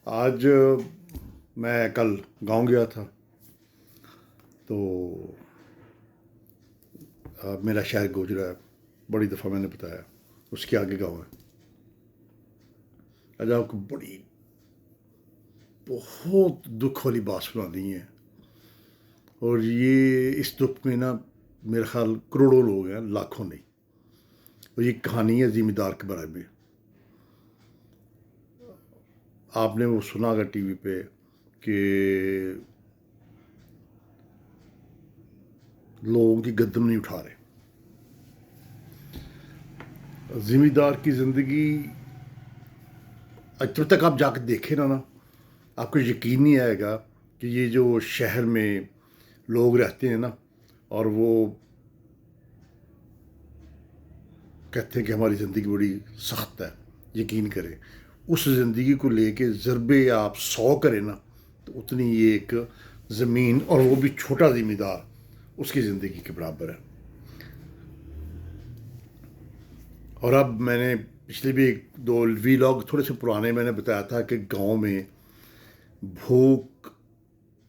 آج میں کل گاؤں گیا تھا تو میرا شہر گوجرا ہے، بڑی دفعہ میں نے بتایا، اس کے آگے گاؤں ہے۔ آج آپ کو بہت دکھ والی بات سنانی ہے، اور یہ اس دکھ میں نا میرا خیال کروڑوں لوگ ہیں، لاکھوں نہیں۔ اور یہ کہانی ہے زمیندار کے بارے میں۔ آپ نے وہ سنا ہوگا ٹی وی پہ کہ لوگوں کی گردن نہیں اٹھا رہے۔ زمیندار کی زندگی جب تک آپ جا کے دیکھیں نا آپ کو یقین نہیں آئے گا کہ یہ جو شہر میں لوگ رہتے ہیں نا، اور وہ کہتے ہیں کہ ہماری زندگی بڑی سخت ہے، یقین کریں اس زندگی کو لے کے ضربے آپ 100 کریں نا تو اتنی یہ ایک زمین، اور وہ بھی چھوٹا زمیندار، اس کی زندگی کے برابر ہے۔ اور اب میں نے پچھلے بھی 2 ویلاگ تھوڑے سے پرانے میں نے بتایا تھا کہ گاؤں میں بھوک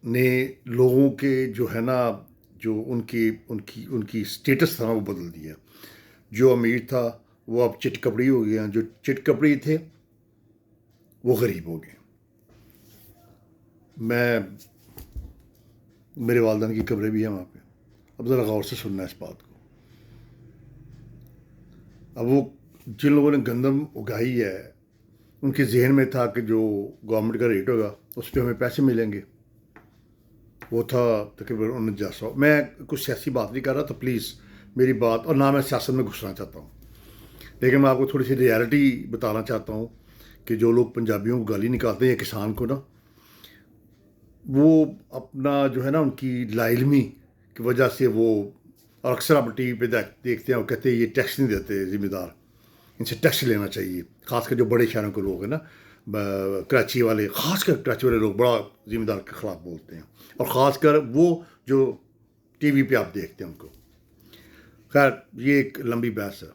نے لوگوں کے جو ہے نا، جو ان کی سٹیٹس تھا نا وہ بدل دیا۔ جو امیر تھا وہ اب چٹ کپڑی ہو گیا، جو چٹ کپڑی تھے وہ غریب ہو گئے۔ میرے والدین کی قبریں بھی ہیں وہاں پہ، اب ذرا غور سے سننا ہے اس بات کو۔ اب وہ جن لوگوں نے گندم اگائی ہے ان کے ذہن میں تھا کہ جو گورنمنٹ کا ریٹ ہوگا اس پہ ہمیں پیسے ملیں گے، وہ تھا تقریباً 4900۔ میں کچھ سیاسی بات نہیں کر رہا، تو پلیز میری بات، اور نہ میں سیاست میں گھسنا چاہتا ہوں، لیکن میں آپ کو تھوڑی سی ریالٹی بتانا چاہتا ہوں کہ جو لوگ پنجابیوں کو گالی نکالتے ہیں یا کسان کو نا، وہ اپنا جو ہے نا ان کی لا علمی کی وجہ سے وہ، اور اکثر آپ ٹی وی پہ دیکھتے ہیں، وہ کہتے ہیں یہ ٹیکس نہیں دیتے زمیندار، ان سے ٹیکس لینا چاہیے۔ خاص کر جو بڑے شہروں کے لوگ ہیں نا، کراچی والے، خاص کر کراچی والے لوگ بڑا زمیندار کے خلاف بولتے ہیں، اور خاص کر وہ جو ٹی وی پہ آپ دیکھتے ہیں ان کو۔ خیر یہ ایک لمبی بحث ہے۔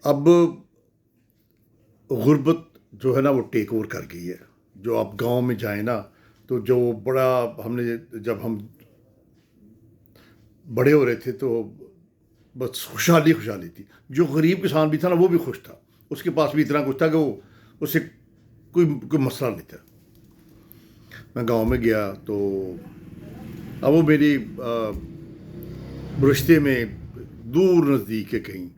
اب غربت جو ہے نا وہ ٹیک اوور کر گئی ہے۔ جو آپ گاؤں میں جائیں نا تو جو بڑا، ہم نے جب ہم بڑے ہو رہے تھے تو بس خوشحالی تھی۔ جو غریب کسان بھی تھا نا وہ بھی خوش تھا، اس کے پاس بھی اتنا کچھ تھا کہ وہ اس سے کوئی مسئلہ نہیں تھا۔ میں گاؤں میں گیا تو اب وہ میری رشتے میں دور نزدیک ہے کہیں،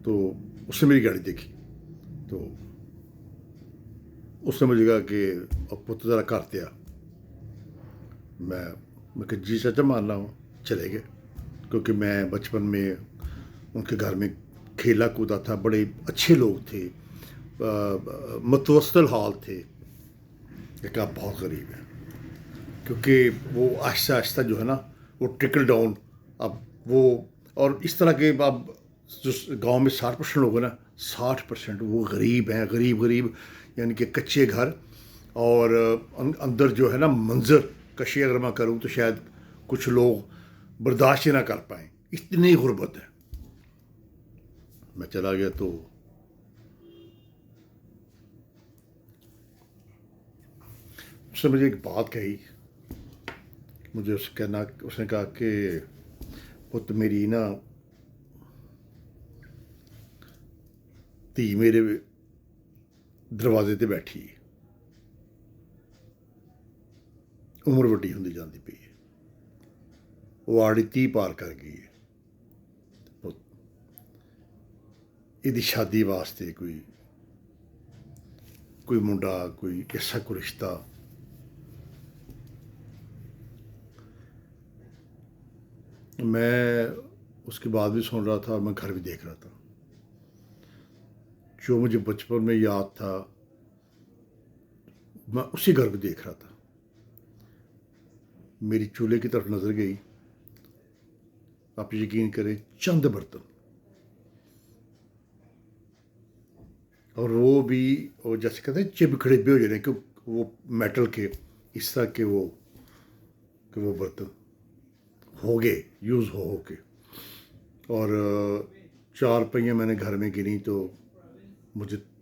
تو اس نے میری گاڑی دیکھی تو اس نے مجھے کہا کہ اب پتہ ذرا کرتے آ۔ میں کہ جی چاچا مان رہا ہوں۔ چلے گئے، کیونکہ میں بچپن میں ان کے گھر میں کھیلا کودا تھا، بڑے اچھے لوگ تھے، متوسط حال تھے، لیکن آپ بہت غریب ہیں، کیونکہ وہ آہستہ آہستہ جو ہے نا وہ ٹرکل ڈاؤن۔ اب وہ، اور اس طرح کے اب جو گاؤں میں 60% لوگ ہیں نا، 60% وہ غریب ہیں، غریب یعنی کہ کچے گھر، اور اندر جو ہے نا منظر کشی اگر میں کروں تو شاید کچھ لوگ برداشت ہی نہ کر پائیں، اتنی غربت ہے۔ میں چلا گیا تو اس نے مجھے ایک بات کہی، مجھے اس نے کہا کہ پت میری نا تھی میرے دروازے تے بیٹھی، عمر وڈی ہوندی جاندی پئی ہے، وہ آڑی 30 پار کر گئی ہے، یہ شادی واسطے کوئی منڈا، کوئی ایسا کوئی رشتہ۔ میں اس کے بعد بھی سن رہا تھا اور میں گھر بھی دیکھ رہا تھا۔ جو مجھے بچپن میں یاد تھا میں اسی گھر کو دیکھ رہا تھا۔ میری چولہے کی طرف نظر گئی، آپ یقین کریں چند برتن، اور وہ بھی وہ جیسے کہتے ہیں چبکھڑے بھی ہو جانے، کہ وہ میٹل کے اس طرح کے وہ برتن ہو گئے یوز ہو کے، اور 4 پہیاں میں نے گھر میں گنی تو مجھے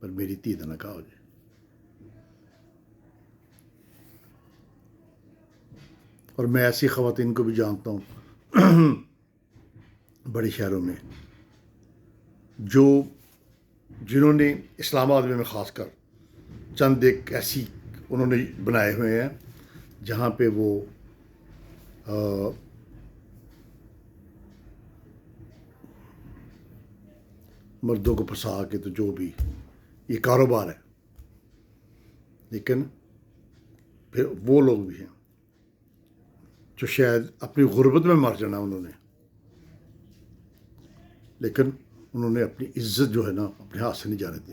پر میری دھی دا نکاح ہو جائے. اور میں ایسی خواتین کو بھی جانتا ہوں بڑے شہروں میں جنہوں نے اسلام آباد میں خاص کر چند ایک ایسی انہوں نے بنائے ہوئے ہیں جہاں پہ وہ مردوں کو پھنسا کے تو جو بھی یہ کاروبار ہے. لیکن پھر وہ لوگ بھی ہیں جو شاید اپنی غربت میں مر جانا انہوں نے، لیکن انہوں نے اپنی عزت جو ہے نا اپنے ہاتھ سے نہیں جانے دی.